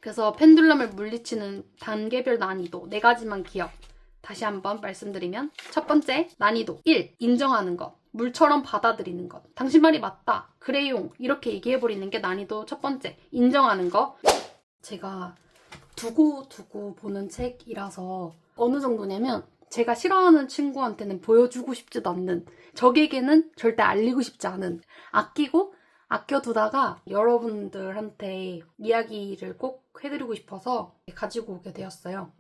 그래서 펜듈럼을 물리치는 단계별 난이도 4가지만 기억. 다시 한번 말씀드리면 첫 번째, 난이도 1. 인정하는 것. 물처럼 받아들이는 것. 당신 말이 맞다. 그래용. 이렇게 얘기해버리는 게 난이도 첫 번째. 인정하는 것. 제가 두고 보는 책이라서 어느 정도냐면 제가 싫어하는 친구한테는 보여주고 싶지도 않는, 적에게는 절대 알리고 싶지 않은, 아껴두다가 여러분들한테 이야기를 꼭 해드리고 싶어서 가지고 오게 되었어요.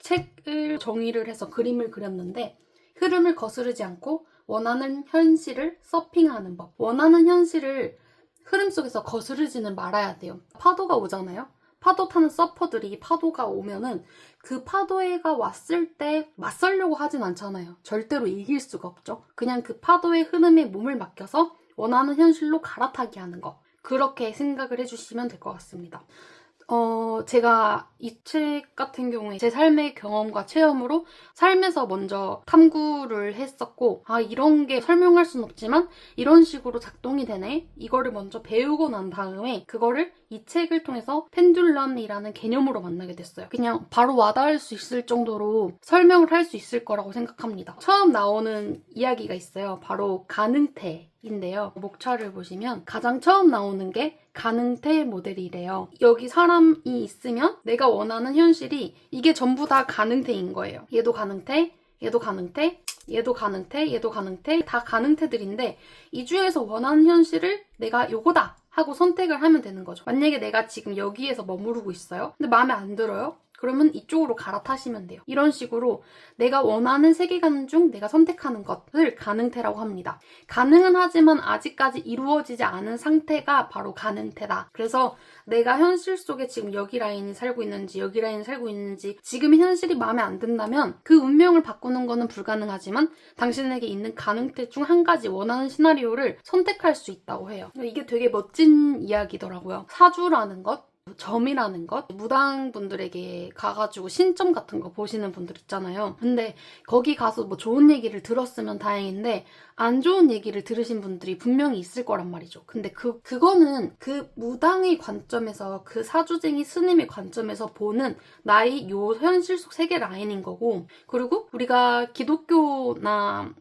책을 정의를 해서 그림을 그렸는데 흐름을 거스르지 않고 원하는 현실을 서핑하는 법. 원하는 현실을 흐름 속에서 거스르지는 말아야 돼요. 파도가 오잖아요. 파도 타는 서퍼들이 파도가 오면은 그 파도가 왔을 때 맞설려고 하진 않잖아요. 절대로 이길 수가 없죠. 그냥 그 파도의 흐름에 몸을 맡겨서 원하는 현실로 갈아타게 하는 거. 그렇게 생각을 해주시면 될 것 같습니다. 제가 이 책 같은 경우에 제 삶의 경험과 체험으로 삶에서 먼저 탐구를 했었고, 이런 게 설명할 순 없지만 이런 식으로 작동이 되네? 이거를 먼저 배우고 난 다음에 그거를 이 책을 통해서 펜듈럼이라는 개념으로 만나게 됐어요. 그냥 바로 와닿을 수 있을 정도로 설명을 할 수 있을 거라고 생각합니다. 처음 나오는 이야기가 있어요. 바로 가능태인데요. 목차를 보시면 가장 처음 나오는 게 가능태 모델이래요. 여기 사람이 있으면 내가 원하는 현실이 이게 전부 다 가능태인 거예요. 얘도 가능태, 얘도 가능태, 얘도 가능태, 얘도 가능태, 다 가능태들인데 이 중에서 원하는 현실을 내가 요거다 하고 선택을 하면 되는 거죠. 만약에 내가 지금 여기에서 머무르고 있어요. 근데 마음에 안 들어요? 그러면 이쪽으로 갈아타시면 돼요. 이런 식으로 내가 원하는 세계관 중 내가 선택하는 것을 가능태라고 합니다. 가능은 하지만 아직까지 이루어지지 않은 상태가 바로 가능태다. 그래서 내가 현실 속에 지금 여기 라인이 살고 있는지 여기 라인이 살고 있는지 지금의 현실이 마음에 안 든다면 그 운명을 바꾸는 거는 불가능하지만 당신에게 있는 가능태 중 한 가지 원하는 시나리오를 선택할 수 있다고 해요. 이게 되게 멋진 이야기더라고요. 사주라는 것, 점이라는 것, 무당분들에게 가가지고 신점 같은 거 보시는 분들 있잖아요. 근데 거기 가서 뭐 좋은 얘기를 들었으면 다행인데 안 좋은 얘기를 들으신 분들이 분명히 있을 거란 말이죠. 근데 그거는 그 무당의 관점에서, 그 사주쟁이 스님의 관점에서 보는 나의 요 현실 속 세계 라인인 거고, 그리고 우리가 기독교나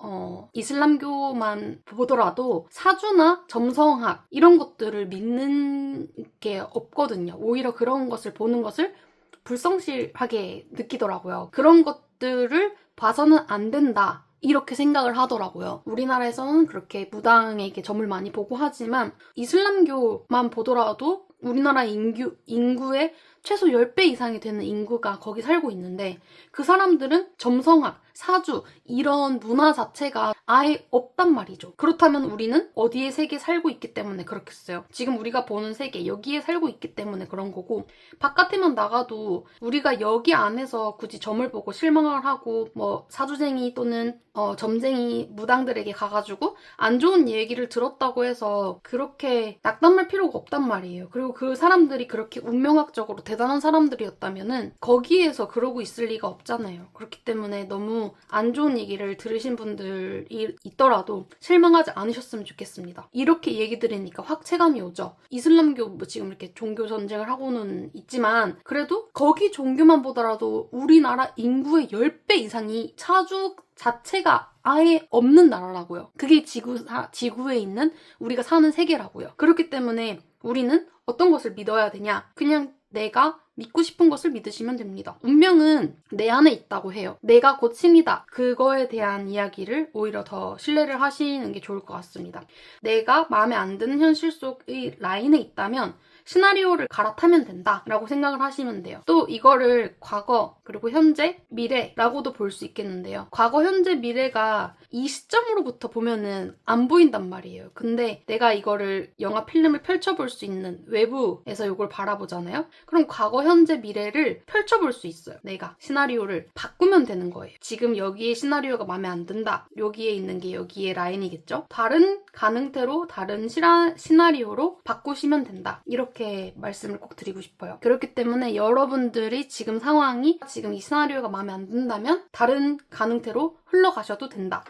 이슬람교만 보더라도 사주나 점성학 이런 것들을 믿는 게 없거든요. 오히려 그런 것을 보는 것을 불성실하게 느끼더라고요. 그런 것들을 봐서는 안 된다. 이렇게 생각을 하더라고요. 우리나라에서는 그렇게 무당에게 점을 많이 보고 하지만 이슬람교만 보더라도 우리나라 인구의 최소 10배 이상이 되는 인구가 거기 살고 있는데 그 사람들은 점성학, 사주 이런 문화 자체가 아예 없단 말이죠. 그렇다면 우리는 어디에 세계에 살고 있기 때문에 그렇겠어요. 지금 우리가 보는 세계 여기에 살고 있기 때문에 그런 거고, 바깥에만 나가도 우리가 여기 안에서 굳이 점을 보고 실망을 하고 뭐 사주쟁이 또는 점쟁이 무당들에게 가가지고 안 좋은 얘기를 들었다고 해서 그렇게 낙담할 필요가 없단 말이에요. 그리고 그 사람들이 그렇게 운명학적으로 대단한 사람들이었다면은 거기에서 그러고 있을 리가 없잖아요. 그렇기 때문에 너무 안 좋은 얘기를 들으신 분들이 있더라도 실망하지 않으셨으면 좋겠습니다. 이렇게 얘기 들으니까 확 체감이 오죠. 이슬람교 뭐 지금 이렇게 종교 전쟁을 하고는 있지만 그래도 거기 종교만 보더라도 우리나라 인구의 10배 이상이 사주 자체가 아예 없는 나라라고요. 그게 지구에 있는 우리가 사는 세계라고요. 그렇기 때문에 우리는 어떤 것을 믿어야 되냐? 그냥 내가 믿고 싶은 것을 믿으시면 됩니다. 운명은 내 안에 있다고 해요. 내가 곧 신이다. 그거에 대한 이야기를 오히려 더 신뢰를 하시는 게 좋을 것 같습니다. 내가 마음에 안 드는 현실 속의 라인에 있다면 시나리오를 갈아타면 된다라고 생각을 하시면 돼요. 또 이거를 과거, 그리고 현재, 미래라고도 볼 수 있겠는데요. 과거, 현재, 미래가 이 시점으로부터 보면은 안 보인단 말이에요. 근데 내가 이거를 영화 필름을 펼쳐볼 수 있는 외부에서 이걸 바라보잖아요. 그럼 과거, 현재, 미래를 펼쳐볼 수 있어요. 내가 시나리오를 바꾸면 되는 거예요. 지금 여기에 시나리오가 마음에 안 든다. 여기에 있는 게 여기에 라인이겠죠. 다른 가능태로, 다른 시나리오로 바꾸시면 된다. 이렇게 말씀을 꼭 드리고 싶어요. 그렇기 때문에 여러분들이 지금 상황이 지금 이 시나리오가 마음에 안 든다면 다른 가능태로 흘러가셔도 된다.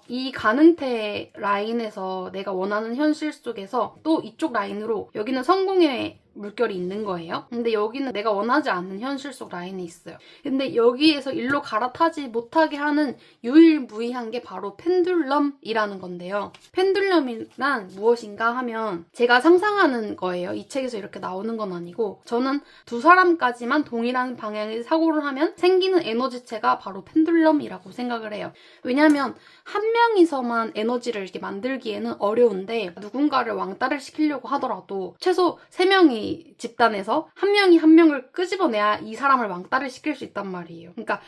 이 가능태 라인에서 내가 원하는 현실 속에서 또 이쪽 라인으로 여기는 성공의 물결이 있는 거예요. 근데 여기는 내가 원하지 않는 현실 속 라인이 있어요. 근데 여기에서 일로 갈아타지 못하게 하는 유일무이한 게 바로 펜듈럼이라는 건데요. 펜듈럼이란 무엇인가 하면 제가 상상하는 거예요. 이 책에서 이렇게 나오는 건 아니고 저는 두 사람까지만 동일한 방향의 사고를 하면 생기는 에너지체가 바로 펜듈럼이라고 생각을 해요. 왜냐면 한 명이서만 에너지를 이렇게 만들기에는 어려운데 누군가를 왕따를 시키려고 하더라도 최소 3명이 집단에서 한 명이 한 명을 끄집어내야 이 사람을 왕따를 시킬 수 있단 말이에요. 그러니까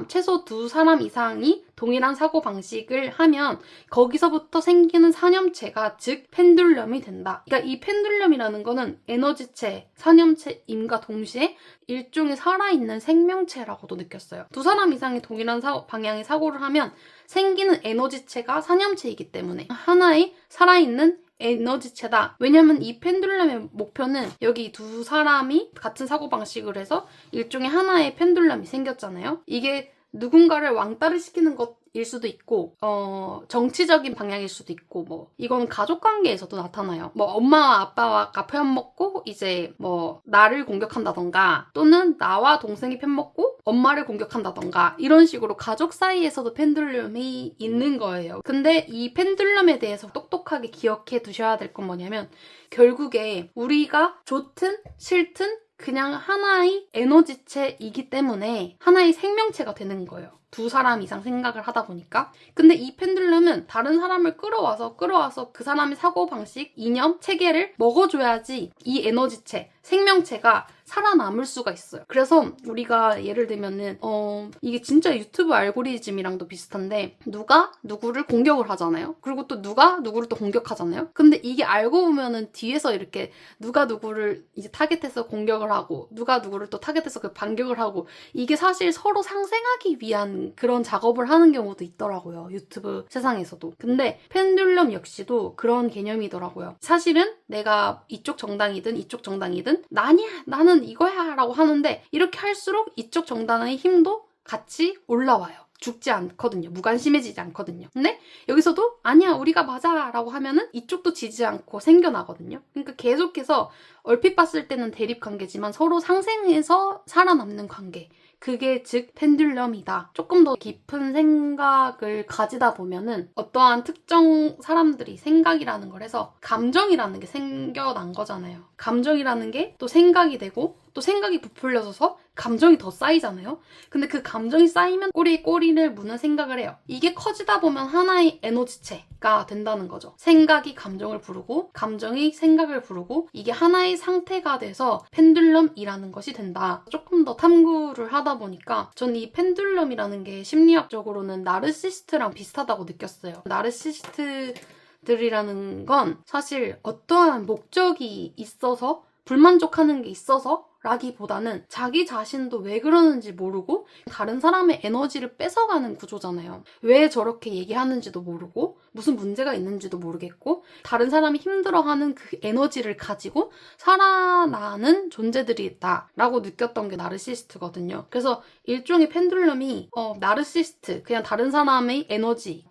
최소 두 사람 이상이 동일한 사고방식을 하면 거기서부터 생기는 사념체가 즉 펜듈럼이 된다. 그러니까 이 펜듈럼이라는 거는 에너지체, 사념체임과 동시에 일종의 살아있는 생명체라고도 느꼈어요. 두 사람 이상이 동일한 방향의 사고를 하면 생기는 에너지체가 사념체이기 때문에 하나의 살아있는 에너지체다. 왜냐면 이 펜듈럼의 목표는 여기 두 사람이 같은 사고방식을 해서 일종의 하나의 펜듈럼이 생겼잖아요. 이게 누군가를 왕따를 시키는 것일 수도 있고 정치적인 방향일 수도 있고 뭐 이건 가족 관계에서도 나타나요. 뭐 엄마와 아빠가 편 먹고 이제 뭐 나를 공격한다던가 또는 나와 동생이 편 먹고 엄마를 공격한다던가 이런 식으로 가족 사이에서도 펜듈럼이 있는 거예요. 근데 이 펜듈럼에 대해서 똑똑하게 기억해 두셔야 될 건 뭐냐면 결국에 우리가 좋든 싫든 그냥 하나의 에너지체이기 때문에 하나의 생명체가 되는 거예요. 두 사람 이상 생각을 하다 보니까. 근데 이 펜듈럼은 다른 사람을 끌어와서 그 사람의 사고방식, 이념, 체계를 먹어줘야지 이 에너지체, 생명체가 살아남을 수가 있어요. 그래서 우리가 예를 들면은 이게 진짜 유튜브 알고리즘이랑도 비슷한데 누가 누구를 공격을 하잖아요. 그리고 또 누가 누구를 또 공격하잖아요. 근데 이게 알고 보면은 뒤에서 이렇게 누가 누구를 이제 타겟해서 공격을 하고 누가 누구를 또 타겟해서 그 반격을 하고 이게 사실 서로 상생하기 위한 그런 작업을 하는 경우도 있더라고요. 유튜브 세상에서도. 근데 펜듈럼 역시도 그런 개념이더라고요. 사실은 내가 이쪽 정당이든 이쪽 정당이든 나는 이거야 라고 하는데 이렇게 할수록 이쪽 정당의 힘도 같이 올라와요. 죽지 않거든요. 무관심해지지 않거든요. 근데 여기서도 아니야 우리가 맞아 라고 하면은 이쪽도 지지 않고 생겨나거든요. 그러니까 계속해서 얼핏 봤을 때는 대립관계지만 서로 상생해서 살아남는 관계. 그게 즉 펜듈럼이다. 조금 더 깊은 생각을 가지다 보면은 어떠한 특정 사람들이 생각이라는 걸 해서 감정이라는 게 생겨난 거잖아요. 감정이라는 게 또 생각이 되고 또 생각이 부풀려져서 감정이 더 쌓이잖아요. 근데 그 감정이 쌓이면 꼬리에 꼬리를 무는 생각을 해요. 이게 커지다 보면 하나의 에너지체가 된다는 거죠. 생각이 감정을 부르고 감정이 생각을 부르고 이게 하나의 상태가 돼서 펜듈럼이라는 것이 된다. 조금 더 탐구를 하다 보니까 전 이 펜듈럼이라는 게 심리학적으로는 나르시스트랑 비슷하다고 느꼈어요. 나르시스트들이라는 건 사실 어떠한 목적이 있어서 불만족하는 게 있어서 라기보다는 자기 자신도 왜 그러는지 모르고 다른 사람의 에너지를 뺏어가는 구조잖아요. 왜 저렇게 얘기하는지도 모르고 무슨 문제가 있는지도 모르겠고 다른 사람이 힘들어하는 그 에너지를 가지고 살아나는 존재들이 있다라고 느꼈던 게 나르시스트거든요. 그래서 일종의 펜듈럼이 나르시스트 그냥 다른 사람의 에너지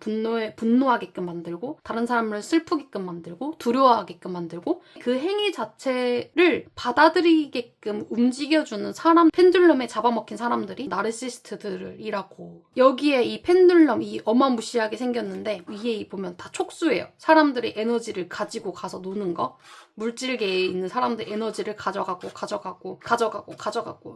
분노하게끔 만들고 다른 사람을 슬프게끔 만들고 두려워하게끔 만들고 그 행위 자체를 받아들이게끔 움직여주는 사람 펜듈럼에 잡아먹힌 사람들이 나르시스트들이라고. 여기에 이 펜듈럼 이 어마무시하게 생겼는데 위에 보면 다 촉수예요. 사람들이 에너지를 가지고 가서 노는 거. 물질계에 있는 사람들 에너지를 가져가고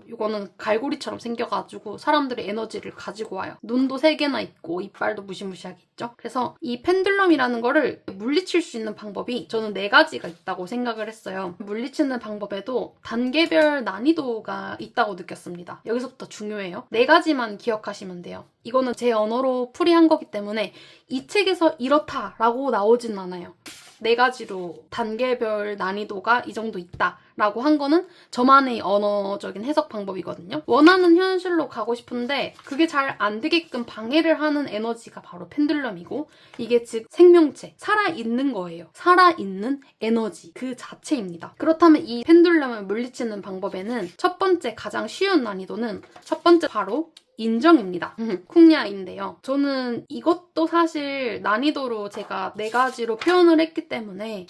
이거는 갈고리처럼 생겨가지고 사람들의 에너지를 가지고 와요. 눈도 3개나 있고 이빨도 무시무시하게 있죠. 그래서 이 펜듈럼이라는 거를 물리칠 수 있는 방법이 저는 4가지가 있다고 생각을 했어요. 물리치는 방법에도 단계별 난이도가 있다고 느꼈습니다. 여기서부터 중요해요. 4가지만 기억하시면 돼요. 이거는 제 언어로 풀이한 거기 때문에 이 책에서 이렇다라고 나오진 않아요. 4가지로 단계별 난이도가 이 정도 있다라고 한 거는 저만의 언어적인 해석 방법이거든요. 원하는 현실로 가고 싶은데 그게 잘 안 되게끔 방해를 하는 에너지가 바로 펜듈럼이고 이게 즉 생명체, 살아있는 거예요. 살아있는 에너지 그 자체입니다. 그렇다면 이 펜듈럼을 물리치는 방법에는 첫 번째 가장 쉬운 난이도는 첫 번째 바로 인정입니다. 쿵야인데요. 저는 이것도 사실 난이도로 제가 4가지로 표현을 했기 때문에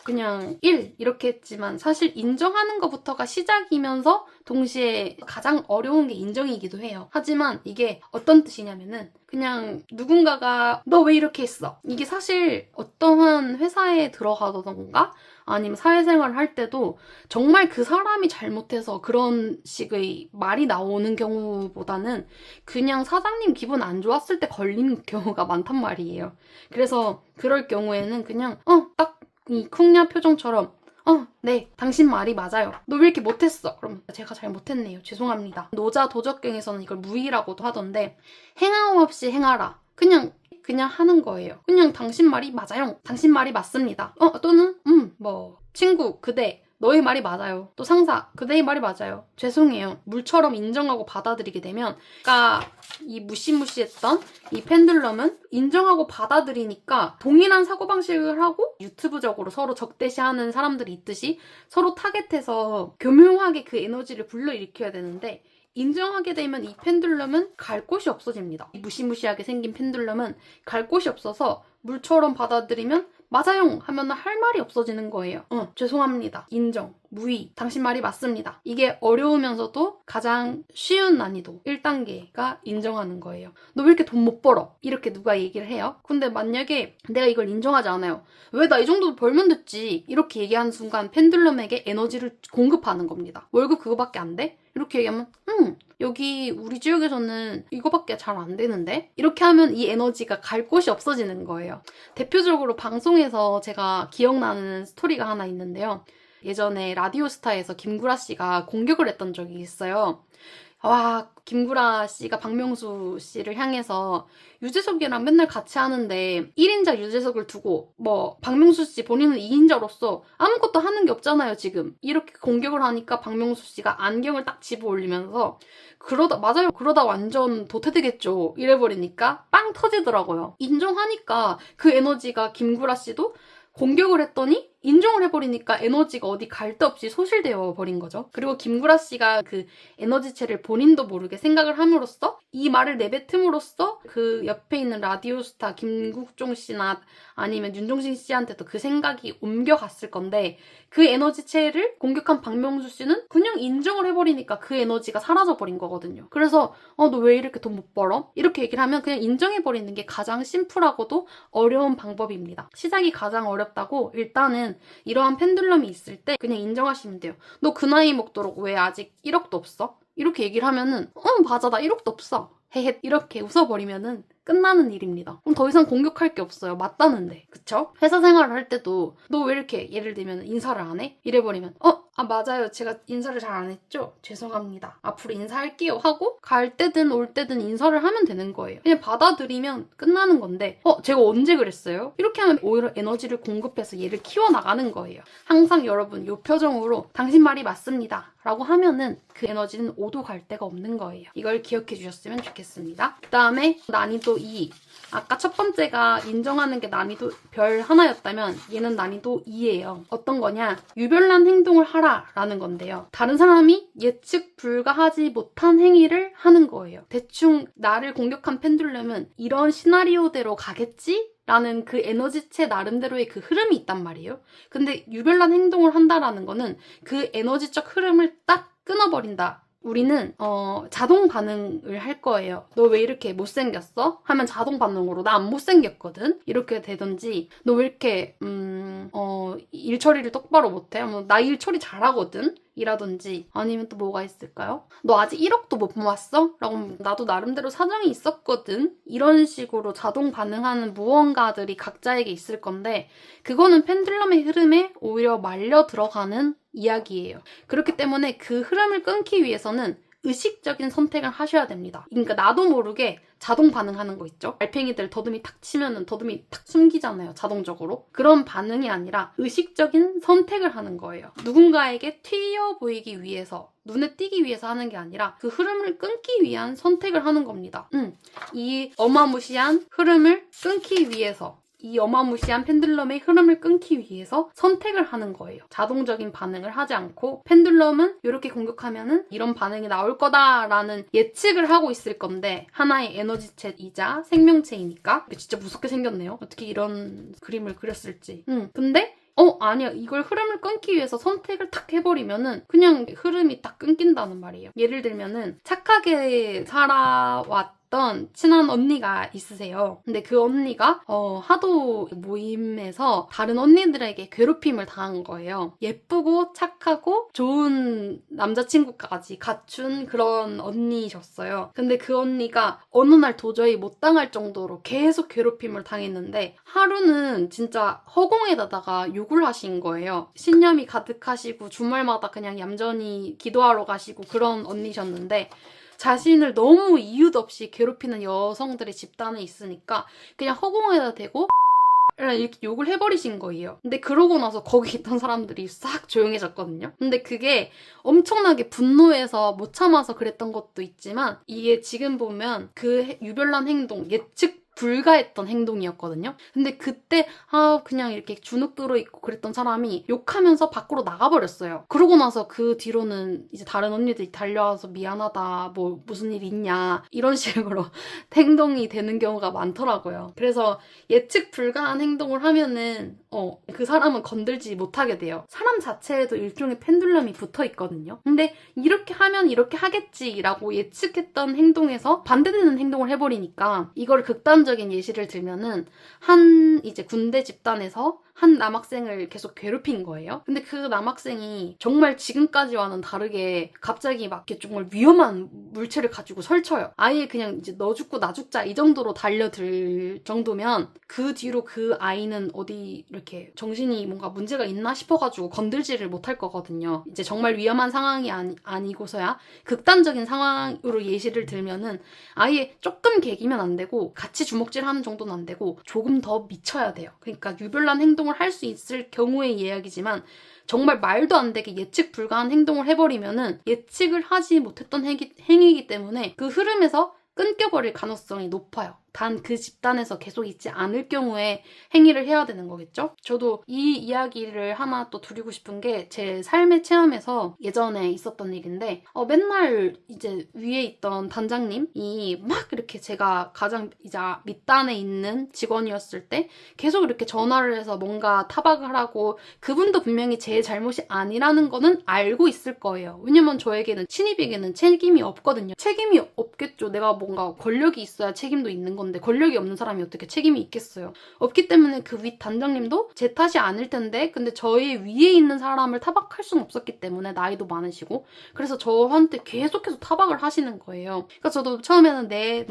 그냥 1 이렇게 했지만 사실 인정하는 것부터가 시작이면서 동시에 가장 어려운 게 인정이기도 해요. 하지만 이게 어떤 뜻이냐면은 그냥 누군가가 너 왜 이렇게 했어? 이게 사실 어떠한 회사에 들어가던가 아니면 사회생활을 할 때도 정말 그 사람이 잘못해서 그런 식의 말이 나오는 경우보다는 그냥 사장님 기분 안 좋았을 때 걸리는 경우가 많단 말이에요. 그래서 그럴 경우에는 그냥 딱 이 쿵냐 표정처럼 네, 당신 말이 맞아요. 너 왜 이렇게 못했어? 그럼 제가 잘못했네요. 죄송합니다. 노자 도적경에서는 이걸 무의라고도 하던데 행함 없이 행하라. 그냥 하는 거예요. 그냥 당신 말이 맞아요. 당신 말이 맞습니다. 또는 친구, 그대, 너의 말이 맞아요. 또 상사, 그대의 말이 맞아요. 죄송해요. 물처럼 인정하고 받아들이게 되면 아까 이 무시무시했던 이 펜들럼은 인정하고 받아들이니까 동일한 사고방식을 하고 유튜브적으로 서로 적대시하는 사람들이 있듯이 서로 타겟해서 교묘하게 그 에너지를 불러일으켜야 되는데 인정하게 되면 이 펜들럼은 갈 곳이 없어집니다. 이 무시무시하게 생긴 펜들럼은 갈 곳이 없어서 물처럼 받아들이면 맞아요 하면 할 말이 없어지는 거예요. 죄송합니다. 인정. 무의. 당신 말이 맞습니다. 이게 어려우면서도 가장 쉬운 난이도 1단계가 인정하는 거예요. 너 왜 이렇게 돈 못 벌어? 이렇게 누가 얘기를 해요. 근데 만약에 내가 이걸 인정하지 않아요. 왜 나 이 정도 벌면 됐지? 이렇게 얘기하는 순간 펜들럼에게 에너지를 공급하는 겁니다. 월급 그거밖에 안 돼? 이렇게 얘기하면 여기 우리 지역에서는 이거밖에 잘 안 되는데? 이렇게 하면 이 에너지가 갈 곳이 없어지는 거예요. 대표적으로 방송에서 제가 기억나는 스토리가 하나 있는데요. 예전에 라디오스타에서 김구라 씨가 공격을 했던 적이 있어요. 와, 김구라 씨가 박명수 씨를 향해서 유재석이랑 맨날 같이 하는데 1인자 유재석을 두고 박명수 씨 본인은 2인자로서 아무것도 하는 게 없잖아요 지금. 이렇게 공격을 하니까 박명수 씨가 안경을 딱 집어 올리면서 그러다 완전 도태되겠죠 이래버리니까 빵 터지더라고요. 인정하니까 그 에너지가 김구라 씨도 공격을 했더니 인정을 해버리니까 에너지가 어디 갈 데 없이 소실되어 버린 거죠. 그리고 김구라 씨가 그 에너지체를 본인도 모르게 생각을 함으로써 이 말을 내뱉음으로써 그 옆에 있는 라디오스타 김국종 씨나 아니면 윤종신 씨한테도 그 생각이 옮겨갔을 건데 그 에너지체를 공격한 박명수 씨는 그냥 인정을 해버리니까 그 에너지가 사라져버린 거거든요. 그래서 너 왜 이렇게 돈 못 벌어? 이렇게 얘기를 하면 그냥 인정해버리는 게 가장 심플하고도 어려운 방법입니다. 시작이 가장 어렵다고 일단은 이러한 펜들럼이 있을 때 그냥 인정하시면 돼요. 너 그 나이 먹도록 왜 아직 1억도 없어? 이렇게 얘기를 하면은 맞아 나 1억도 없어. 헤헤 이렇게 웃어버리면은 끝나는 일입니다. 그럼 더 이상 공격할 게 없어요. 맞다는데. 그쵸? 회사 생활을 할 때도 너 왜 이렇게 예를 들면 인사를 안 해? 이래버리면 맞아요. 제가 인사를 잘 안 했죠? 죄송합니다. 앞으로 인사할게요 하고 갈 때든 올 때든 인사를 하면 되는 거예요. 그냥 받아들이면 끝나는 건데 제가 언제 그랬어요? 이렇게 하면 오히려 에너지를 공급해서 얘를 키워나가는 거예요. 항상 여러분 요 표정으로 당신 말이 맞습니다. 라고 하면은 그 에너지는 오도 갈 데가 없는 거예요. 이걸 기억해 주셨으면 좋겠습니다. 그 다음에 난이도 2. 아까 첫 번째가 인정하는 게 난이도 별 하나였다면 얘는 난이도 2예요. 어떤 거냐? 유별난 행동을 하라 라는 건데요. 다른 사람이 예측 불가하지 못한 행위를 하는 거예요. 대충 나를 공격한 펜듈럼은 이런 시나리오대로 가겠지? 라는 그 에너지체 나름대로의 그 흐름이 있단 말이에요. 근데 유별난 행동을 한다라는 거는 그 에너지적 흐름을 딱 끊어버린다. 우리는 자동 반응을 할 거예요. 너 왜 이렇게 못생겼어? 하면 자동 반응으로 나 안 못생겼거든? 이렇게 되든지 너 왜 이렇게 일 처리를 똑바로 못해? 하면 나 일 처리 잘하거든? 이라든지 아니면 또 뭐가 있을까요? 너 아직 1억도 못 모았어? 라고 나도 나름대로 사정이 있었거든? 이런 식으로 자동 반응하는 무언가들이 각자에게 있을 건데 그거는 펜듈럼의 흐름에 오히려 말려 들어가는 이야기예요. 그렇기 때문에 그 흐름을 끊기 위해서는 의식적인 선택을 하셔야 됩니다. 그러니까 나도 모르게 자동 반응하는 거 있죠? 달팽이들 더듬이 탁 치면은 더듬이 탁 숨기잖아요, 자동적으로. 그런 반응이 아니라 의식적인 선택을 하는 거예요. 누군가에게 튀어 보이기 위해서, 눈에 띄기 위해서 하는 게 아니라 그 흐름을 끊기 위한 선택을 하는 겁니다. 이 어마무시한 흐름을 끊기 위해서 이 어마무시한 펜듈럼의 흐름을 끊기 위해서 선택을 하는 거예요. 자동적인 반응을 하지 않고 펜듈럼은 이렇게 공격하면은 이런 반응이 나올 거다라는 예측을 하고 있을 건데 하나의 에너지체이자 생명체이니까 진짜 무섭게 생겼네요. 어떻게 이런 그림을 그렸을지. 근데 아니야. 이걸 흐름을 끊기 위해서 선택을 탁 해버리면은 그냥 흐름이 딱 끊긴다는 말이에요. 예를 들면은 착하게 살아왔던 친한 언니가 있으세요. 근데 그 언니가 하도 모임에서 다른 언니들에게 괴롭힘을 당한 거예요. 예쁘고 착하고 좋은 남자친구까지 갖춘 그런 언니셨어요. 근데 그 언니가 어느 날 도저히 못 당할 정도로 계속 괴롭힘을 당했는데 하루는 진짜 허공에다가 욕을 하신 거예요. 신념이 가득하시고 주말마다 그냥 얌전히 기도하러 가시고 그런 언니셨는데 자신을 너무 이유도 없이 괴롭히는 여성들의 집단에 있으니까 그냥 허공에다 대고 이렇게 욕을 해버리신 거예요. 근데 그러고 나서 거기 있던 사람들이 싹 조용해졌거든요. 근데 그게 엄청나게 분노해서 못 참아서 그랬던 것도 있지만 이게 지금 보면 그 유별난 행동, 예측 불가했던 행동이었거든요. 근데 그때 그냥 이렇게 주눅 들어있고 그랬던 사람이 욕하면서 밖으로 나가버렸어요. 그러고 나서 그 뒤로는 이제 다른 언니들이 달려와서 미안하다, 뭐 무슨 일 있냐 이런 식으로 행동이 되는 경우가 많더라고요. 그래서 예측 불가한 행동을 하면은 그 사람은 건들지 못하게 돼요. 사람 자체에도 일종의 펜듈럼이 붙어 있거든요. 근데 이렇게 하면 이렇게 하겠지라고 예측했던 행동에서 반대되는 행동을 해버리니까 이걸 극단적인 예시를 들면은 한 이제 군대 집단에서 한 남학생을 계속 괴롭힌 거예요. 근데 그 남학생이 정말 지금까지와는 다르게 갑자기 막 이렇게 정말 위험한 물체를 가지고 설쳐요. 아예 그냥 이제 너 죽고 나 죽자 이 정도로 달려들 정도면 그 뒤로 그 아이는 어디 이렇게 정신이 뭔가 문제가 있나 싶어가지고 건들지를 못할 거거든요. 이제 정말 위험한 상황이 아니고서야 극단적인 상황으로 예시를 들면은 아예 조금 개기면 안 되고 같이 주먹질하는 정도는 안 되고 조금 더 미쳐야 돼요. 그러니까 유별난 행동을 할 수 있을 경우의 이야기지만 정말 말도 안 되게 예측 불가한 행동을 해버리면은 예측을 하지 못했던 행위이기 때문에 그 흐름에서 끊겨버릴 가능성이 높아요. 단 그 집단에서 계속 있지 않을 경우에 행위를 해야 되는 거겠죠? 저도 이 이야기를 하나 또 드리고 싶은 게 제 삶의 체험에서 예전에 있었던 일인데 맨날 이제 위에 있던 단장님이 막 이렇게 제가 가장 이제 밑단에 있는 직원이었을 때 계속 이렇게 전화를 해서 뭔가 타박을 하고 그분도 분명히 제 잘못이 아니라는 거는 알고 있을 거예요. 왜냐면 저에게는 신입에게는 책임이 없거든요. 책임이 없겠죠. 내가 뭔가 권력이 있어야 책임도 있는 건데 권력이 없는 사람이 어떻게 책임이 있겠어요. 없기 때문에 그 윗 단장님도 제 탓이 아닐 텐데 근데 저의 위에 있는 사람을 타박할 수는 없었기 때문에 나이도 많으시고 그래서 저한테 계속해서 타박을 하시는 거예요. 그러니까 저도 처음에는 네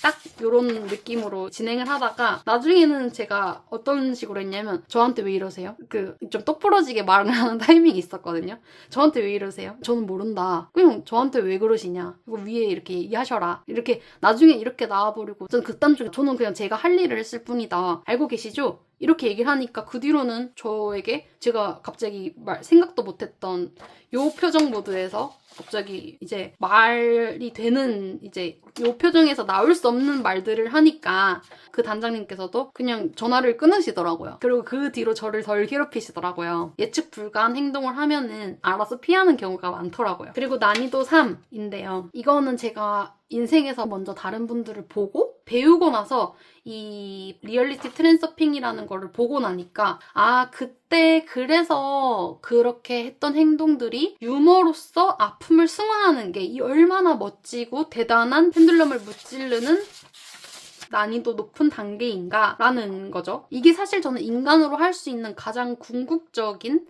딱 이런 느낌으로 진행을 하다가 나중에는 제가 어떤 식으로 했냐면 저한테 왜 이러세요? 그 좀 똑부러지게 말을 하는 타이밍이 있었거든요. 저한테 왜 이러세요? 저는 모른다. 그냥 저한테 왜 그러시냐? 이거 위에 이렇게 얘기하셔라. 이렇게 나중에 이렇게 나와버리고 저는 극단적으로 저는 그냥 제가 할 일을 했을 뿐이다. 알고 계시죠? 이렇게 얘기를 하니까 그 뒤로는 저에게 제가 갑자기 생각도 못했던 요 표정 모드에서 갑자기 이제 말이 되는 이제 요 표정에서 나올 수 없는 말들을 하니까 그 단장님께서도 그냥 전화를 끊으시더라고요. 그리고 그 뒤로 저를 덜 괴롭히시더라고요. 예측 불가한 행동을 하면은 알아서 피하는 경우가 많더라고요. 그리고 난이도 3인데요. 이거는 제가 인생에서 먼저 다른 분들을 보고 배우고 나서 이 리얼리티 트랜서핑이라는 거를 보고 나니까 그때 그래서 그렇게 했던 행동들이 유머로서 아픔을 승화하는 게 이 얼마나 멋지고 대단한 펜듈럼을 무찌르는 난이도 높은 단계인가 라는 거죠. 이게 사실 저는 인간으로 할 수 있는 가장 궁극적인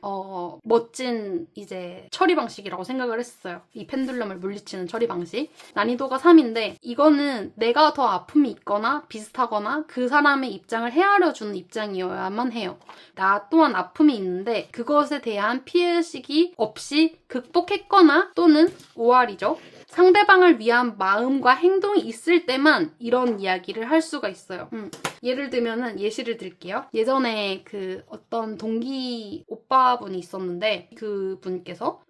멋진 이제 처리 방식이라고 생각을 했어요. 이 펜듈럼을 물리치는 처리 방식. 난이도가 3인데 이거는 내가 더 아픔이 있거나 비슷하거나 그 사람의 입장을 헤아려주는 입장이어야만 해요. 나 또한 아픔이 있는데 그것에 대한 피해의식이 없이 극복했거나 또는 오할이죠. 상대방을 위한 마음과 행동이 있을 때만 이런 이야기를 할 수가 있어요. 예를 들면은 예시를 드릴게요. 예전에 그 어떤 동기 오빠분이 있었는데 그 분께서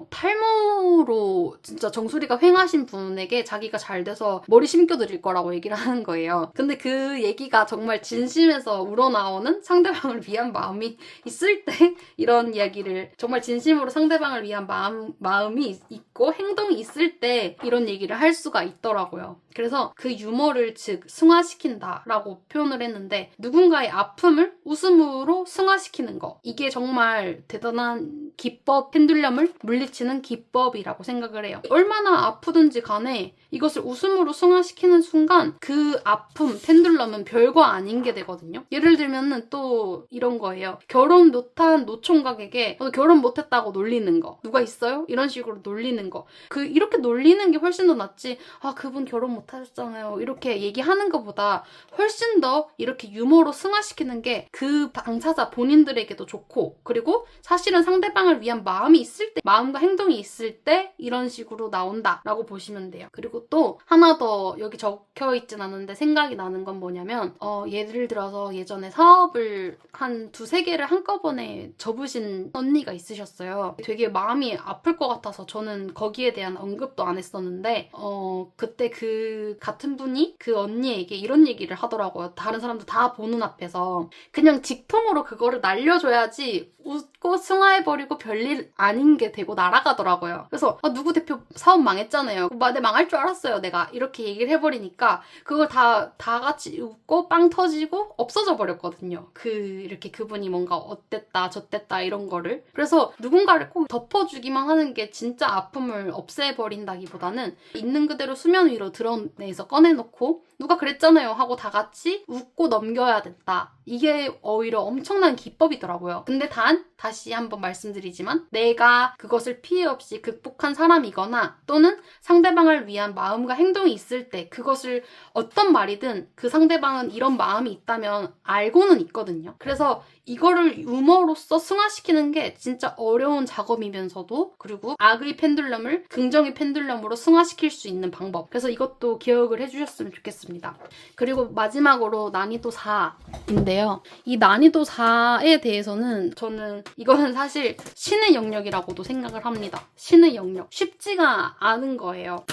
탈모를 진심으로 진짜 정수리가 휑하신 분에게 자기가 잘 돼서 머리 심겨드릴 거라고 얘기를 하는 거예요. 근데 그 얘기가 정말 진심에서 우러나오는 상대방을 위한 마음이 있을 때 이런 이야기를, 정말 진심으로 상대방을 위한 마음이 있고 행동이 있을 때 이런 얘기를 할 수가 있더라고요. 그래서 그 유머를 즉 승화시킨다라고 표현을 했는데, 누군가의 아픔을 웃음으로 승화시키는 거, 이게 정말 대단한 기법, 펜듈럼을 물리치는 기법이라고 생각을 해요. 얼마나 아프든지 간에 이것을 웃음으로 승화시키는 순간 그 아픔, 펜듈럼은 별거 아닌 게 되거든요. 예를 들면은 또 이런 거예요. 결혼 못한 노총각에게 결혼 못했다고 놀리는 거. 누가 있어요? 이런 식으로 놀리는 거. 이렇게 놀리는 게 훨씬 더 낫지. 아, 그분 결혼 못하셨잖아요. 이렇게 얘기하는 것보다 훨씬 더 이렇게 유머로 승화시키는 게 그 당사자 본인들에게도 좋고, 그리고 사실은 상대방을 위한 마음이 있을 때, 마음과 행동이 있을 때 이런 식으로 나온다라고 보시면 돼요. 그리고 또 하나 더 여기 적혀있진 않은데 생각이 나는 건 뭐냐면, 예를 들어서 예전에 사업을 한 2-3개를 한꺼번에 접으신 언니가 있으셨어요. 되게 마음이 아플 것 같아서 저는 거기에 대한 언급도 안 했었는데, 그때 그 같은 분이 그 언니에게 이런 얘기를 하더라고요. 다른 사람들 다 보는 앞에서. 그냥 직통으로 그거를 날려줘야지 웃고 승화해버리고 별일 아닌 게 되고 날아가더라고요. 그래서 누구 대표 사업 망했잖아요. 내 망할 줄 알았어요, 내가. 이렇게 얘기를 해버리니까 그걸 다 같이 웃고 빵 터지고 없어져 버렸거든요. 이렇게 그분이 뭔가 어땠다 저땠다 이런 거를. 그래서 누군가를 꼭 덮어주기만 하는 게 진짜 아픔을 없애버린다기보다는 있는 그대로 수면 위로 드러내서 꺼내놓고 누가 그랬잖아요 하고 다 같이 웃고 넘겨야 된다. 이게 오히려 엄청난 기법이더라고요. 근데 다시 한번 말씀드리지만, 내가 그것을 피해 없이 극복한 사람이거나 또는 상대방을 위한 마음과 행동이 있을 때 그것을 어떤 말이든 그 상대방은 이런 마음이 있다면 알고는 있거든요. 그래서 이거를 유머로서 승화시키는 게 진짜 어려운 작업이면서도, 그리고 악의 펜듈럼을 긍정의 펜듈럼으로 승화시킬 수 있는 방법. 그래서 이것도 기억을 해주셨으면 좋겠습니다. 그리고 마지막으로 난이도 4인데요. 이 난이도 4에 대해서는 저는 이거는 사실 신의 영역이라고도 생각을 합니다. 신의 영역. 쉽지가 않은 거예요.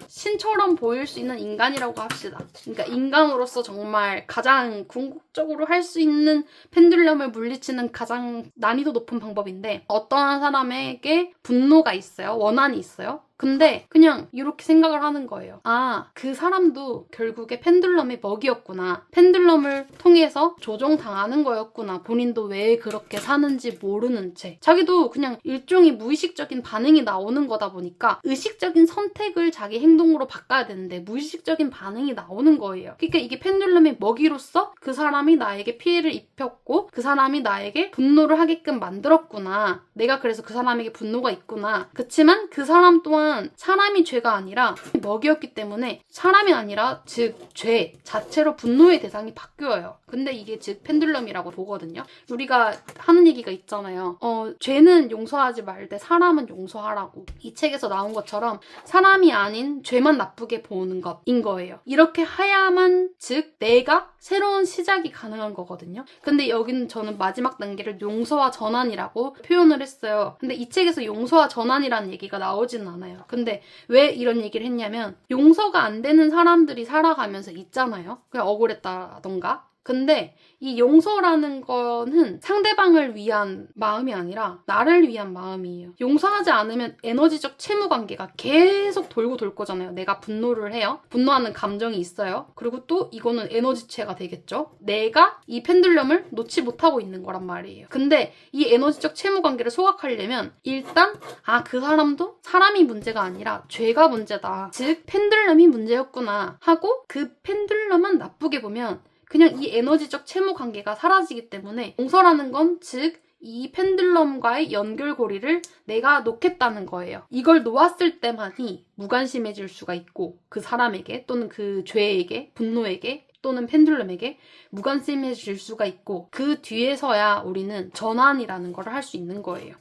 신처럼 보일 수 있는 인간이라고 합시다. 그러니까 인간으로서 정말 가장 궁극적으로 할 수 있는 펜듈럼을 물리치는 가장 난이도 높은 방법인데, 어떠한 사람에게 분노가 있어요. 원한이 있어요. 근데 그냥 이렇게 생각을 하는 거예요. 아, 그 사람도 결국에 펜듈럼의 먹이였구나. 펜듈럼을 통해서 조종당하는 거였구나. 본인도 왜 그렇게 사는지 모르는 채. 자기도 그냥 일종의 무의식적인 반응이 나오는 거다 보니까 의식적인 선택을 자기 행동으로 바꿔야 되는데 무의식적인 반응이 나오는 거예요. 그러니까 이게 펜듈럼의 먹이로서 그 사람이 나에게 피해를 입혔고 그 사람이 나에게 분노를 하게끔 만들었구나. 내가 그래서 그 사람에게 분노가 있구나. 그치만 그 사람 또한 사람이 죄가 아니라 먹이었기 때문에 사람이 아니라 즉 죄 자체로 분노의 대상이 바뀌어요. 근데 이게 즉 펜듈럼이라고 보거든요. 우리가 하는 얘기가 있잖아요. 죄는 용서하지 말되 사람은 용서하라고. 이 책에서 나온 것처럼 사람이 아닌 죄만 나쁘게 보는 것인 거예요. 이렇게 해야만 즉 내가 새로운 시작이 가능한 거거든요. 근데 여기는 저는 마지막 단계를 용서와 전환이라고 표현을 했어요. 근데 이 책에서 용서와 전환이라는 얘기가 나오지는 않아요. 근데 왜 이런 얘기를 했냐면, 용서가 안 되는 사람들이 살아가면서 있잖아요. 그냥 억울했다던가. 근데 이 용서라는 거는 상대방을 위한 마음이 아니라 나를 위한 마음이에요. 용서하지 않으면 에너지적 채무 관계가 계속 돌고 돌 거잖아요. 내가 분노를 해요. 분노하는 감정이 있어요. 그리고 또 이거는 에너지체가 되겠죠. 내가 이 펜듈럼을 놓지 못하고 있는 거란 말이에요. 근데 이 에너지적 채무 관계를 소각하려면 일단 그 사람도 사람이 문제가 아니라 죄가 문제다. 즉 펜듈럼이 문제였구나 하고 그 펜듈럼만 나쁘게 보면 그냥 이 에너지적 채무 관계가 사라지기 때문에 용서라는 건 즉 이 펜듈럼과의 연결고리를 내가 놓겠다는 거예요. 이걸 놓았을 때만이 무관심해질 수가 있고 그 사람에게 또는 그 죄에게 분노에게 또는 펜듈럼에게 무관심해질 수가 있고, 그 뒤에서야 우리는 전환이라는 걸 할 수 있는 거예요.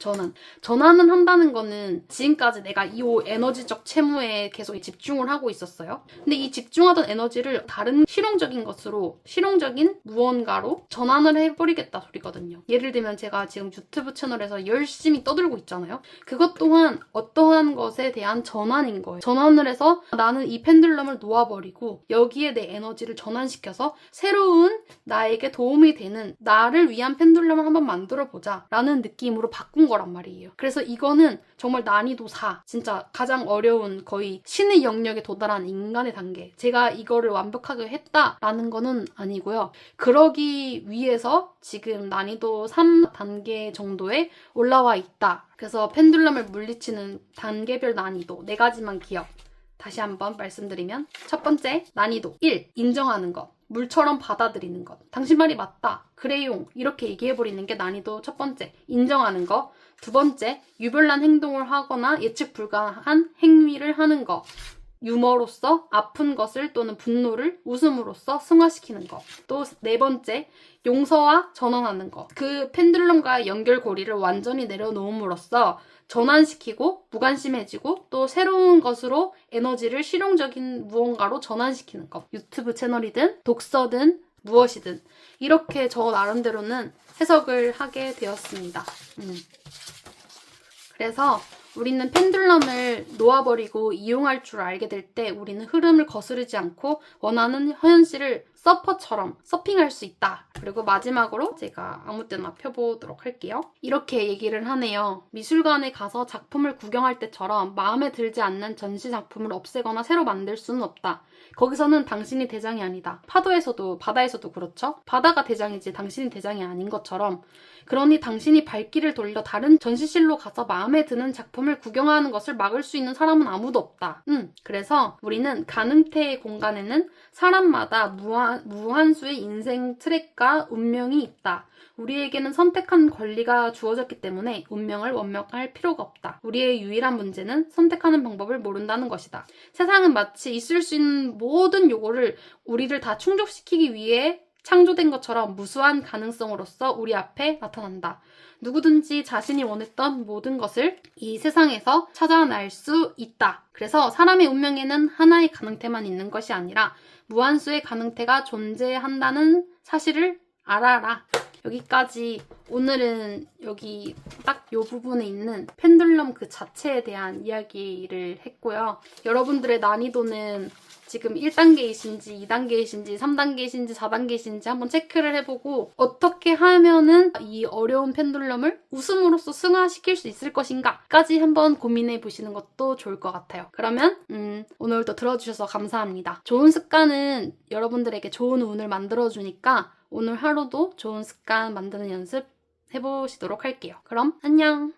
전환을 한다는 거는 지금까지 내가 이 에너지적 채무에 계속 집중을 하고 있었어요. 근데 이 집중하던 에너지를 다른 실용적인 것으로, 실용적인 무언가로 전환을 해버리겠다 소리거든요. 예를 들면 제가 지금 유튜브 채널에서 열심히 떠들고 있잖아요. 그것 또한 어떠한 것에 대한 전환인 거예요. 전환을 해서 나는 이 펜듈럼을 놓아버리고 여기에 내 에너지를 전환시켜서 새로운 나에게 도움이 되는, 나를 위한 펜듈럼을 한번 만들어보자 라는 느낌으로 바꾼 거란 말이에요. 그래서 이거는 정말 난이도 4, 진짜 가장 어려운, 거의 신의 영역에 도달한 인간의 단계. 제가 이거를 완벽하게 했다라는 거는 아니고요. 그러기 위해서 지금 난이도 3단계 정도에 올라와 있다. 그래서 펜듈럼을 물리치는 단계별 난이도 4가지만 기억. 다시 한번 말씀드리면, 첫 번째, 난이도 1, 인정하는 것. 물처럼 받아들이는 것. 당신 말이 맞다. 그래용. 이렇게 얘기해버리는 게 난이도 첫 번째, 인정하는 것. 두 번째, 유별난 행동을 하거나 예측 불가한 행위를 하는 것. 유머로서 아픈 것을 또는 분노를 웃음으로써 승화시키는 것. 또 네 번째, 용서와 전환하는 것. 그 펜듈럼과의 연결고리를 완전히 내려놓음으로써 전환시키고 무관심해지고 또 새로운 것으로 에너지를 실용적인 무언가로 전환시키는 것. 유튜브 채널이든 독서든 무엇이든 이렇게 저 나름대로는 해석을 하게 되었습니다. 그래서 우리는 펜듈럼을 놓아버리고 이용할 줄 알게 될 때 우리는 흐름을 거스르지 않고 원하는 현실을 서퍼처럼 서핑할 수 있다. 그리고 마지막으로 제가 아무 때나 펴보도록 할게요. 이렇게 얘기를 하네요. 미술관에 가서 작품을 구경할 때처럼 마음에 들지 않는 전시 작품을 없애거나 새로 만들 수는 없다. 거기서는 당신이 대장이 아니다. 파도에서도, 바다에서도 그렇죠? 바다가 대장이지 당신이 대장이 아닌 것처럼. 그러니 당신이 발길을 돌려 다른 전시실로 가서 마음에 드는 작품을 구경하는 것을 막을 수 있는 사람은 아무도 없다. 그래서 우리는 가능태의 공간에는 사람마다 무한수의 인생 트랙과 운명이 있다. 우리에게는 선택한 권리가 주어졌기 때문에 운명을 원망할 필요가 없다. 우리의 유일한 문제는 선택하는 방법을 모른다는 것이다. 세상은 마치 있을 수 있는 모든 요구를 우리를 다 충족시키기 위해 창조된 것처럼 무수한 가능성으로서 우리 앞에 나타난다. 누구든지 자신이 원했던 모든 것을 이 세상에서 찾아낼 수 있다. 그래서 사람의 운명에는 하나의 가능태만 있는 것이 아니라 무한수의 가능태가 존재한다는 사실을 알아라. 여기까지. 오늘은 여기 딱 이 부분에 있는 펜듈럼 그 자체에 대한 이야기를 했고요. 여러분들의 난이도는 지금 1단계이신지 2단계이신지 3단계이신지 4단계이신지 한번 체크를 해보고 어떻게 하면은 이 어려운 펜듈럼을 웃음으로써 승화시킬 수 있을 것인가까지 한번 고민해 보시는 것도 좋을 것 같아요. 그러면 오늘도 들어주셔서 감사합니다. 좋은 습관은 여러분들에게 좋은 운을 만들어주니까 오늘 하루도 좋은 습관 만드는 연습 해보시도록 할게요. 그럼 안녕!